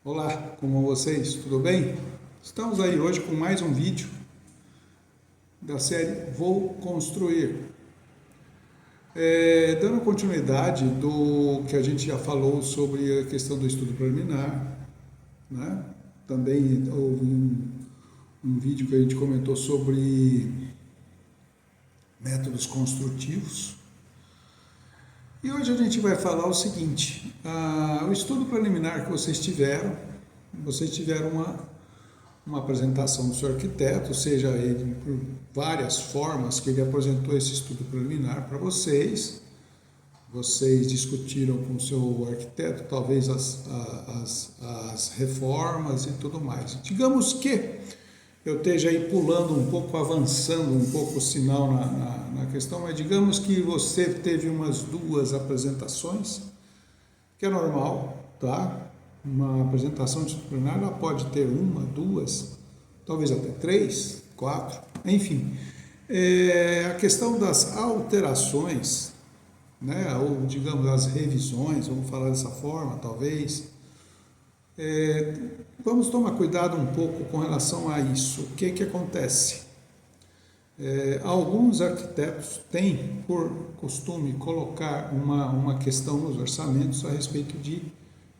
Olá, como vocês? Tudo bem? Estamos aí hoje com mais um vídeo da série Vou Construir. Dando continuidade do que a gente já falou sobre a questão do estudo preliminar, né? Também houve um vídeo que a gente comentou sobre métodos construtivos. E hoje a gente vai falar o seguinte: o estudo preliminar que vocês tiveram uma apresentação do seu arquiteto, seja ele por várias formas que ele apresentou esse estudo preliminar para vocês. Vocês discutiram com o seu arquiteto, talvez as reformas e tudo mais. Digamos que eu esteja aí pulando um pouco, avançando um pouco o sinal na questão, mas digamos que você teve umas duas apresentações, que é normal, tá? Uma apresentação disciplinar, ela pode ter uma, duas, talvez até três, quatro, enfim. A questão das alterações, né, ou digamos as revisões, vamos falar dessa forma, talvez, vamos tomar cuidado um pouco com relação a isso. O que acontece? Alguns arquitetos têm por costume colocar uma questão nos orçamentos a respeito de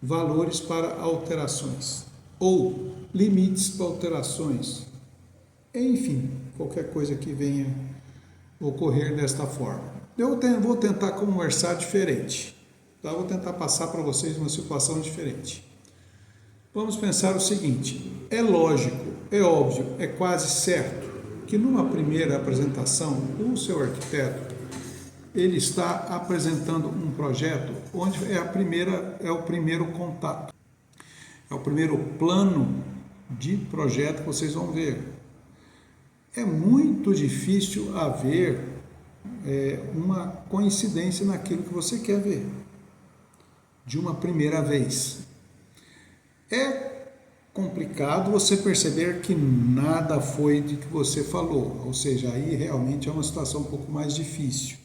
valores para alterações ou limites para alterações, enfim, qualquer coisa que venha ocorrer desta forma. Eu vou tentar conversar diferente, tá? Vou tentar passar para vocês uma situação diferente. Vamos pensar o seguinte: é lógico, é óbvio, é quase certo que numa primeira apresentação o seu arquiteto ele está apresentando um projeto onde é o primeiro contato, é o primeiro plano de projeto que vocês vão ver. É muito difícil haver uma coincidência naquilo que você quer ver de uma primeira vez. É complicado você perceber que nada foi de que você falou, ou seja, aí realmente é uma situação um pouco mais difícil.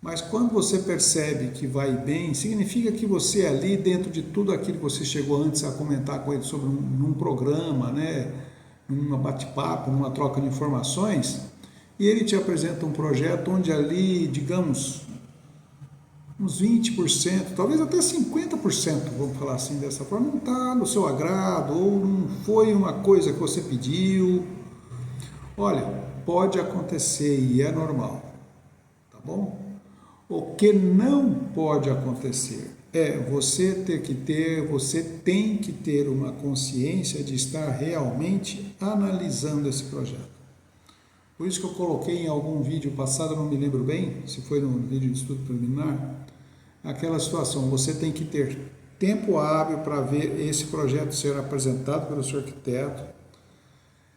Mas quando você percebe que vai bem, significa que você ali, dentro de tudo aquilo que você chegou antes a comentar com ele sobre num programa, né, num bate-papo, numa troca de informações, e ele te apresenta um projeto onde ali, digamos, uns 20%, talvez até 50%, vamos falar assim dessa forma, não está no seu agrado, ou não foi uma coisa que você pediu. Olha, pode acontecer e é normal, tá bom? O que não pode acontecer é você tem que ter uma consciência de estar realmente analisando esse projeto. Por isso que eu coloquei em algum vídeo passado, não me lembro bem, se foi no vídeo de estudo preliminar, aquela situação, você tem que ter tempo hábil para ver esse projeto ser apresentado pelo seu arquiteto,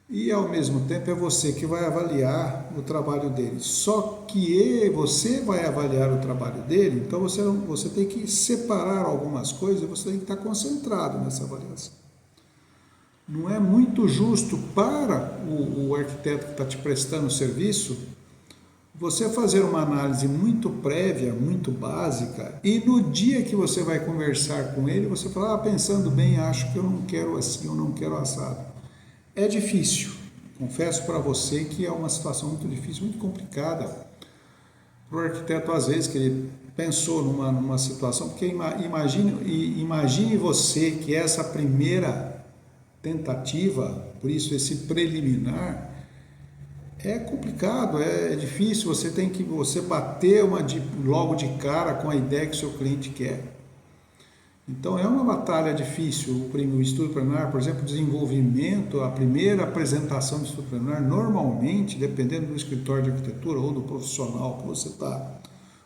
e ao mesmo tempo é você que vai avaliar o trabalho dele. Só que você vai avaliar o trabalho dele, então você tem que separar algumas coisas, você tem que estar concentrado nessa avaliação. Não é muito justo para o arquiteto que está te prestando o serviço você fazer uma análise muito prévia, muito básica, e no dia que você vai conversar com ele, você fala, pensando bem, acho que eu não quero assim, eu não quero assado. É difícil, confesso para você que é uma situação muito difícil, muito complicada para o arquiteto, às vezes, que ele pensou numa situação, porque imagine você que essa primeira tentativa, por isso esse preliminar, é complicado, é difícil, você bater logo de cara com a ideia que o seu cliente quer. Então é uma batalha difícil. O estudo preliminar, por exemplo, desenvolvimento, a primeira apresentação do estudo preliminar, normalmente, dependendo do escritório de arquitetura ou do profissional que você está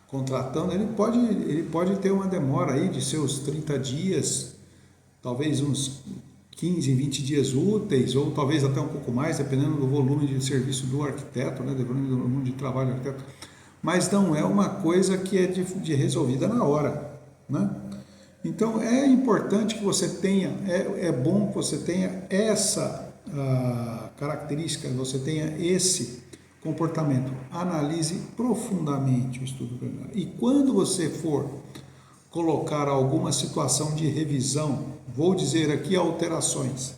contratando, ele pode ter uma demora aí de seus 30 dias, talvez uns 15, 20 dias úteis, ou talvez até um pouco mais, dependendo do volume de serviço do arquiteto, né, dependendo do volume de trabalho do arquiteto. Mas não é uma coisa que é de resolvida na hora, né? Então é importante que você tenha, é bom que você tenha essa característica, você tenha esse comportamento. Analise profundamente o estudo preliminar. E quando você for colocar alguma situação de revisão vou dizer aqui alterações,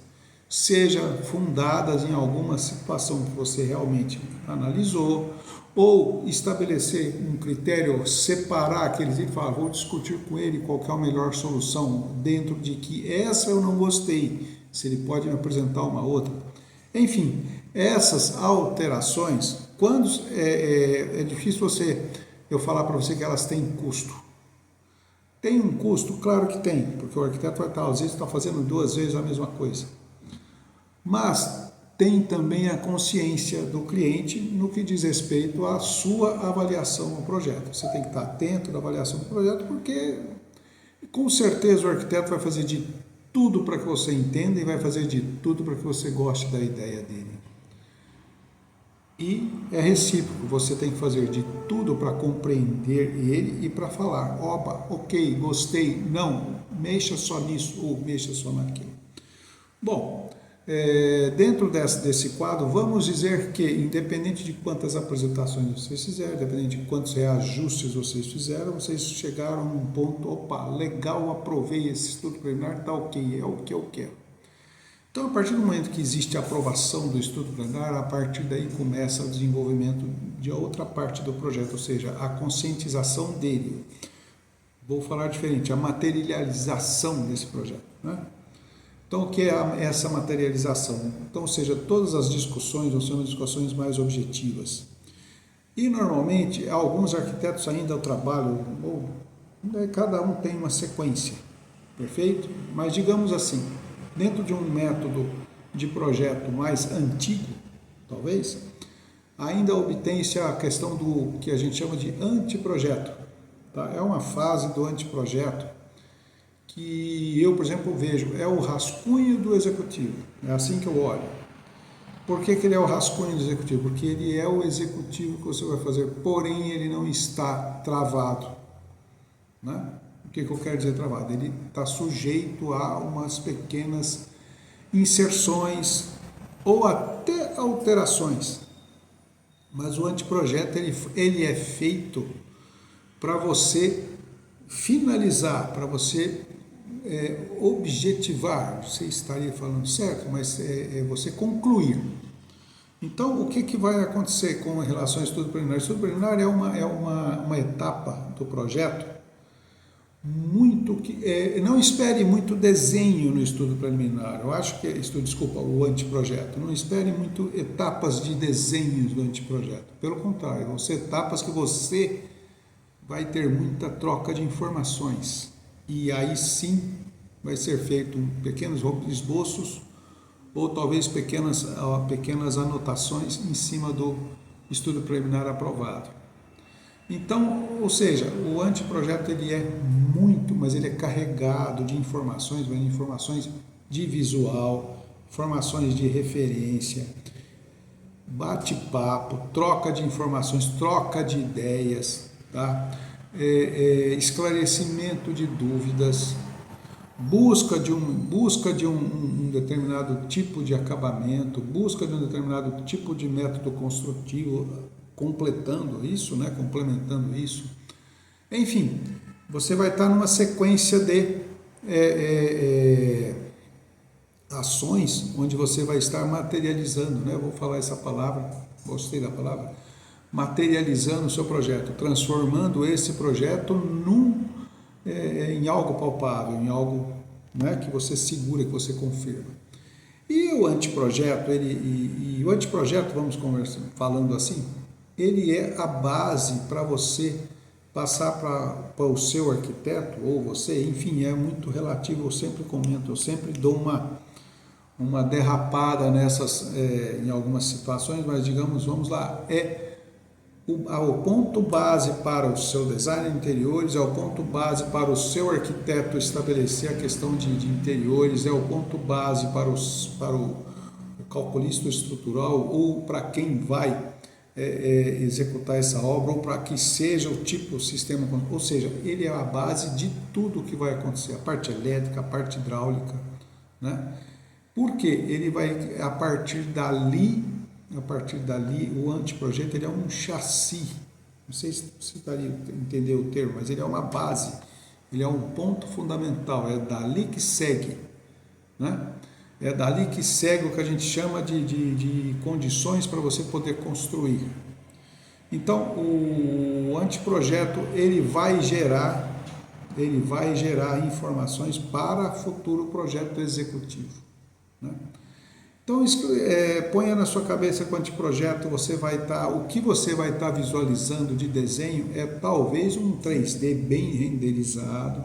seja fundadas em alguma situação que você realmente analisou, ou estabelecer um critério, separar aqueles e falar, vou discutir com ele qual que é a melhor solução, dentro de que essa eu não gostei, se ele pode me apresentar uma outra. Enfim, essas alterações, quando é difícil eu falar para você que elas têm custo. Tem um custo? Claro que tem, porque o arquiteto vai estar, às vezes, está fazendo 2 vezes a mesma coisa. Mas tem também a consciência do cliente no que diz respeito à sua avaliação no projeto. Você tem que estar atento da avaliação do projeto, porque com certeza o arquiteto vai fazer de tudo para que você entenda e vai fazer de tudo para que você goste da ideia dele. E é recíproco, você tem que fazer de tudo para compreender ele e para falar, opa, ok, gostei, não, mexa só nisso ou mexa só naquilo. Bom, dentro desse quadro, vamos dizer que, independente de quantas apresentações vocês fizeram, independente de quantos reajustes vocês fizeram, vocês chegaram a um ponto, opa, legal, aprovei esse estudo preliminar, está ok, é o que eu quero. Então, a partir do momento que existe a aprovação do estudo preliminar, a partir daí começa o desenvolvimento de outra parte do projeto, ou seja, a conscientização dele. Vou falar diferente, a materialização desse projeto, né? Então, o que é essa materialização? Então, ou seja, todas as discussões vão ser discussões mais objetivas. E, normalmente, alguns arquitetos ainda trabalham, cada um tem uma sequência, perfeito? Mas, digamos assim, dentro de um método de projeto mais antigo, talvez, ainda obtém-se a questão do que a gente chama de anteprojeto. Tá? É uma fase do anteprojeto que eu, por exemplo, vejo, é o rascunho do executivo. É assim que eu olho. Por que ele é o rascunho do executivo? Porque ele é o executivo que você vai fazer, porém ele não está travado. Né? O que eu quero dizer travado? Ele está sujeito a umas pequenas inserções ou até alterações. Mas o anteprojeto ele é feito para você finalizar, para você objetivar, você estaria falando certo, mas você concluir. Então, o que vai acontecer com relação ao estudo preliminar? O estudo preliminar é uma etapa do projeto muito que... não espere muito desenho no estudo preliminar, eu acho que... o anteprojeto. Não espere muito etapas de desenhos do anteprojeto. Pelo contrário, vão ser etapas que você vai ter muita troca de informações. E aí sim vai ser feito pequenos esboços ou talvez pequenas anotações em cima do estudo preliminar aprovado. Então, ou seja, o anteprojeto ele é muito, mas ele é carregado de informações de visual, informações de referência, bate-papo, troca de informações, troca de ideias, tá? Esclarecimento de dúvidas, busca de um determinado tipo de acabamento, busca de um determinado tipo de método construtivo, completando isso, né? Complementando isso. Enfim, você vai estar numa sequência de ações onde você vai estar materializando, né? Eu vou falar essa palavra, gostei da palavra, materializando o seu projeto, transformando esse projeto em algo palpável, em algo, né, que você segura, que você confirma. E o anteprojeto, o anteprojeto, vamos falando assim, ele é a base para você passar para o seu arquiteto, ou você, enfim, é muito relativo, eu sempre comento, eu sempre dou uma derrapada nessas, em algumas situações, mas digamos, vamos lá, o ponto base para o seu design de interiores, é o ponto base para o seu arquiteto estabelecer a questão de interiores, é o ponto base para o calculista estrutural ou para quem vai executar essa obra ou para que seja o tipo de sistema, ou seja, ele é a base de tudo que vai acontecer, a parte elétrica, a parte hidráulica, né? Porque ele vai, a partir dali, o anteprojeto ele é um chassi, não sei se você estaria entender o termo, mas ele é uma base, ele é um ponto fundamental, é dali que segue. né? É dali que segue o que a gente chama de condições para você poder construir. Então, o anteprojeto ele vai gerar informações para futuro projeto executivo, né? Então, ponha na sua cabeça que o anteprojeto o que você vai estar visualizando de desenho é talvez um 3D bem renderizado,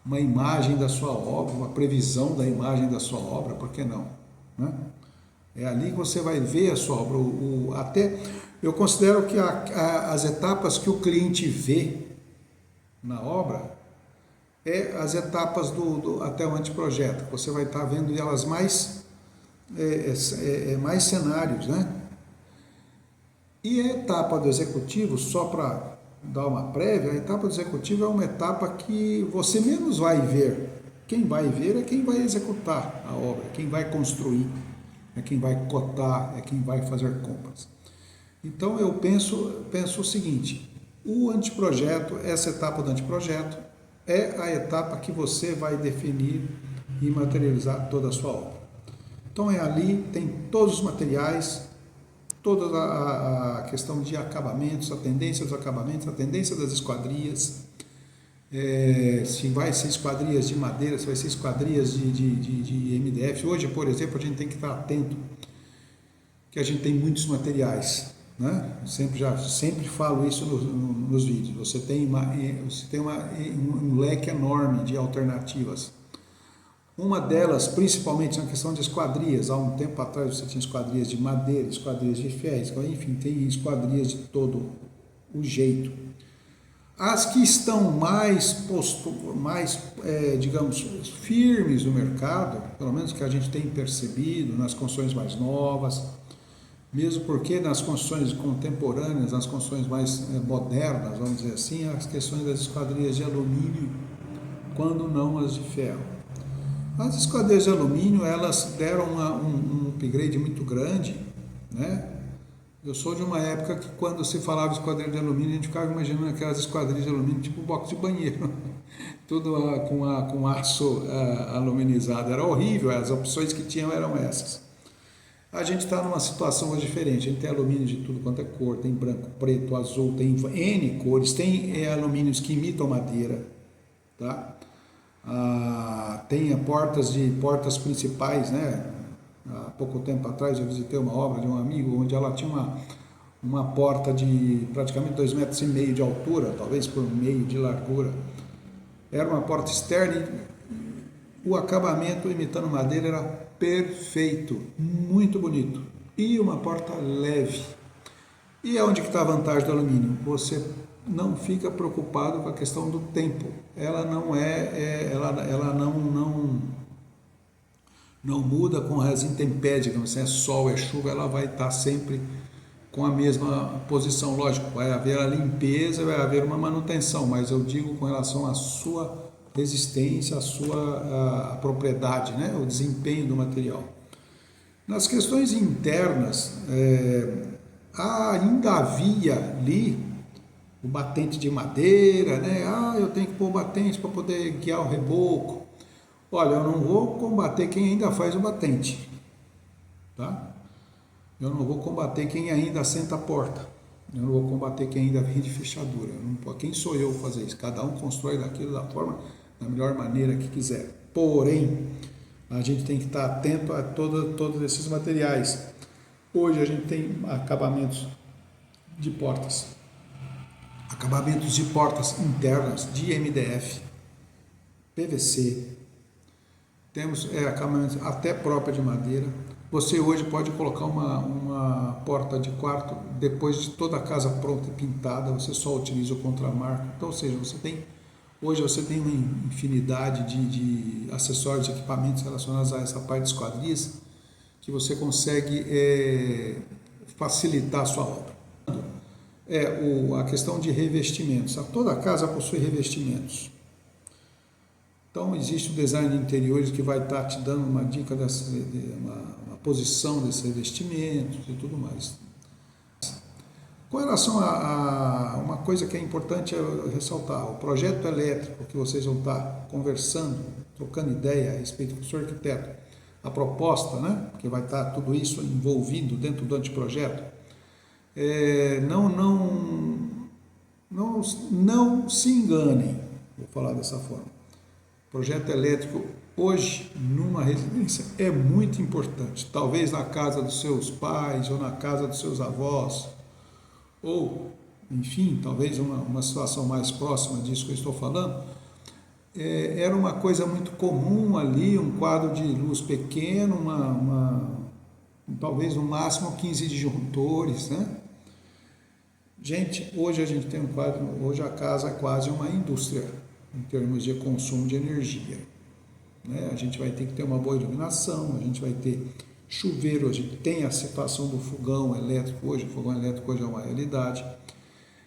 uma imagem da sua obra, uma previsão da imagem da sua obra, por que não, né? É ali que você vai ver a sua obra. Até eu considero que as etapas que o cliente vê na obra é as etapas até o anteprojeto. Você vai estar vendo elas mais cenários, né? E a etapa do executivo, só para dar uma prévia, a etapa do executivo é uma etapa que você menos vai ver. Quem vai ver é quem vai executar a obra, quem vai construir, é quem vai cotar, é quem vai fazer compras. Então eu penso o seguinte: o anteprojeto, essa etapa do anteprojeto, é a etapa que você vai definir e materializar toda a sua obra. Então é ali, tem todos os materiais, toda a questão de acabamentos, a tendência dos acabamentos, a tendência das esquadrias, se vai ser esquadrias de madeira, se vai ser esquadrias de MDF. Hoje, por exemplo, a gente tem que estar atento que a gente tem muitos materiais, né? Sempre falo isso nos vídeos. Você tem um leque enorme de alternativas. Uma delas, principalmente na questão de esquadrias. Há um tempo atrás você tinha esquadrias de madeira, esquadrias de ferro, enfim, tem esquadrias de todo o jeito. As que estão digamos, firmes no mercado, pelo menos que a gente tem percebido nas construções mais novas, mesmo porque nas construções contemporâneas, nas construções mais modernas, vamos dizer assim, as questões das esquadrias de alumínio, quando não as de ferro. As esquadrias de alumínio, elas deram um upgrade muito grande, né? Eu sou de uma época que quando se falava de esquadrilha de alumínio, a gente ficava imaginando aquelas esquadrilhas de alumínio tipo box de banheiro, tudo com aço aluminizado. Era horrível, as opções que tinham eram essas. A gente está numa situação hoje diferente, a gente tem alumínio de tudo quanto é cor, tem branco, preto, azul, tem N cores, tem alumínios que imitam madeira, tá? Tem portas principais, né? Há pouco tempo atrás eu visitei uma obra de um amigo onde ela tinha uma porta de praticamente 2,5 metros de altura, talvez por meio de largura. Era uma porta externa e o acabamento imitando madeira era perfeito, muito bonito. E uma porta leve. E é onde que está a vantagem do alumínio? Você não fica preocupado com a questão do tempo. Ela não muda com as intempéries, digamos assim, é sol, é chuva, ela vai estar sempre com a mesma posição. Lógico, vai haver a limpeza, vai haver uma manutenção, mas eu digo com relação à sua resistência, à sua propriedade, né? O desempenho do material. Nas questões internas, ainda havia ali o batente de madeira, né? Eu tenho que pôr o batente para poder guiar o reboco. Olha, eu não vou combater quem ainda faz o batente, tá? Eu não vou combater quem ainda assenta a porta. Eu não vou combater quem ainda vende fechadura. Quem sou eu fazer isso? Cada um constrói daquilo da melhor maneira que quiser. Porém, a gente tem que estar atento a todos esses materiais. Hoje a gente tem acabamentos de portas internas de MDF, PVC, temos acabamentos até própria de madeira. Você hoje pode colocar uma porta de quarto, depois de toda a casa pronta e pintada, você só utiliza o contramarco. Então, ou seja, hoje você tem uma infinidade de acessórios, de equipamentos relacionados a essa parte de esquadrias, que você consegue facilitar a sua obra. A questão de revestimentos. Toda casa possui revestimentos. Então, existe o design de interiores que vai estar te dando uma dica, uma posição desses revestimentos e tudo mais. Com relação a uma coisa que é importante ressaltar, o projeto elétrico que vocês vão estar conversando, trocando ideia a respeito do seu arquiteto, a proposta, né, que vai estar tudo isso envolvido dentro do anteprojeto, não se enganem, vou falar dessa forma. Projeto elétrico hoje, numa residência, é muito importante. Talvez na casa dos seus pais ou na casa dos seus avós, ou, enfim, talvez uma situação mais próxima disso que eu estou falando, era uma coisa muito comum ali, um quadro de luz pequeno, talvez no máximo 15 disjuntores, né? Gente, hoje a gente tem um quadro, hoje a casa é quase uma indústria em termos de consumo de energia, né? A gente vai ter que ter uma boa iluminação, a gente vai ter chuveiro, a gente tem a situação do fogão elétrico hoje, o fogão elétrico hoje é uma realidade,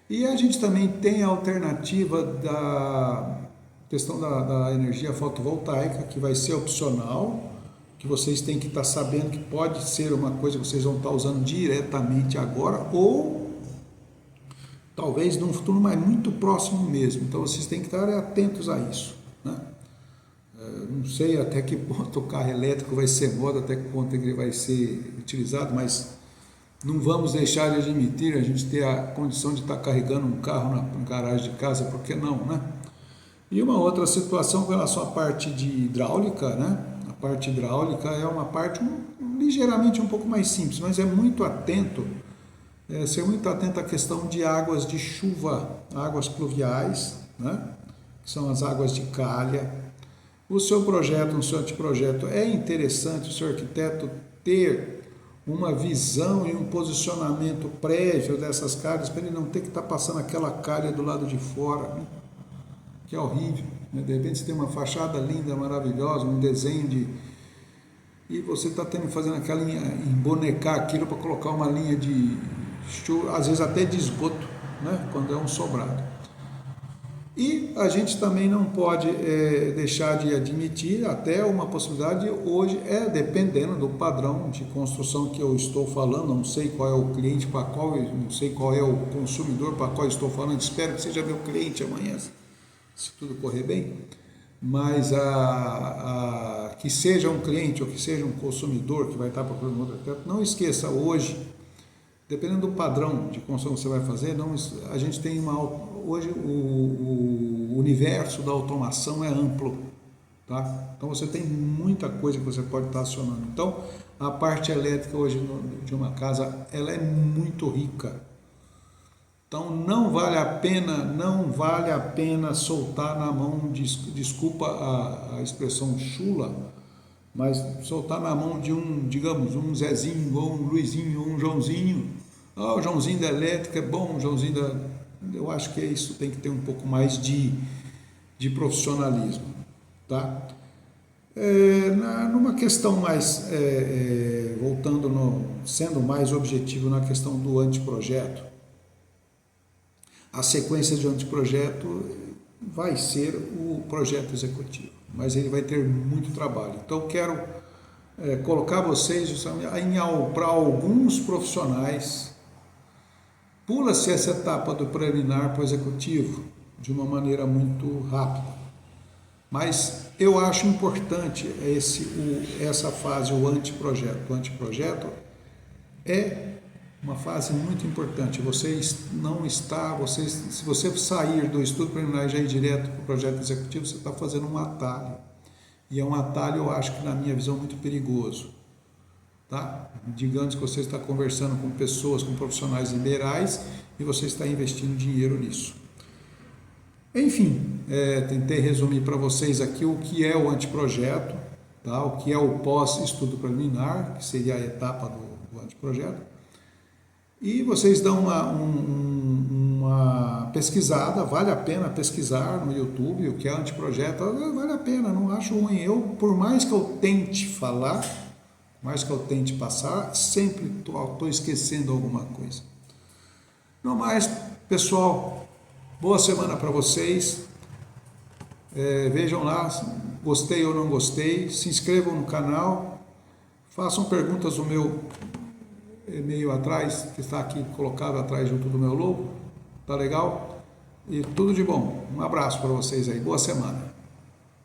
e a gente também tem a alternativa da questão da energia fotovoltaica, que vai ser opcional, que vocês têm que estar sabendo que pode ser uma coisa que vocês vão estar usando diretamente agora, ou talvez num futuro mais muito próximo mesmo. Então vocês têm que estar atentos a isso, né? Não sei até que ponto o carro elétrico vai ser moda, até que ponto ele vai ser utilizado, mas não vamos deixar de admitir a gente ter a condição de estar carregando um carro na garagem de casa, por que não, né? E uma outra situação com relação à parte de hidráulica, né? A parte hidráulica é uma parte ligeiramente um pouco mais simples, mas é muito atento, ser muito atento à questão de águas de chuva, águas pluviais, né? Que são as águas de calha. O seu projeto, no seu anteprojeto, é interessante o seu arquiteto ter uma visão e um posicionamento prévio dessas calhas, para ele não ter que estar passando aquela calha do lado de fora, né? Que é horrível, né? De repente você tem uma fachada linda, maravilhosa, um desenho e você está fazendo aquela linha, embonecar aquilo para colocar uma linha de chuva, às vezes até de esgoto, né? Quando é um sobrado. E a gente também não pode deixar de admitir até uma possibilidade hoje, dependendo do padrão de construção que eu estou falando, não sei qual é o cliente para qual, não sei qual é o consumidor para qual estou falando, espero que seja meu cliente amanhã, se tudo correr bem, mas que seja um cliente ou que seja um consumidor que vai estar procurando outro arquiteto, não esqueça hoje, dependendo do padrão de construção que você vai fazer, a gente tem hoje o universo da automação é amplo, tá? Então você tem muita coisa que você pode estar acionando. Então a parte elétrica hoje de uma casa, ela é muito rica. Então não vale a pena soltar na mão, desculpa a expressão chula, mas soltar na mão de digamos, um Zezinho, ou um Luizinho, ou um Joãozinho. O Joãozinho da elétrica é bom, o Joãozinho eu acho que isso tem que ter um pouco mais de profissionalismo, tá? Numa questão mais, sendo mais objetivo na questão do anteprojeto, a sequência de anteprojeto vai ser o projeto executivo, mas ele vai ter muito trabalho. Então quero colocar vocês para alguns profissionais, pula-se essa etapa do preliminar para o executivo de uma maneira muito rápida, mas eu acho importante essa fase, o anteprojeto. O anteprojeto é uma fase muito importante. Se você sair do estudo preliminar e já ir direto para o projeto executivo, você está fazendo um atalho. E é um atalho, eu acho que na minha visão, muito perigoso. Tá? Digamos que você está conversando com pessoas, com profissionais liberais, e você está investindo dinheiro nisso. Enfim, tentei resumir para vocês aqui o que é o anteprojeto, tá? O que é o pós-estudo preliminar, que seria a etapa do anteprojeto. E vocês dão uma pesquisada, vale a pena pesquisar no YouTube o que é anteprojeto, vale a pena, não acho ruim. Por mais que eu tente falar, por mais que eu tente passar, sempre estou esquecendo alguma coisa. No mais, pessoal, boa semana para vocês. Vejam lá, gostei ou não gostei, se inscrevam no canal, façam perguntas no meu e-mail atrás, que está aqui colocado atrás junto do meu logo, tá legal? E tudo de bom. Um abraço para vocês aí, boa semana.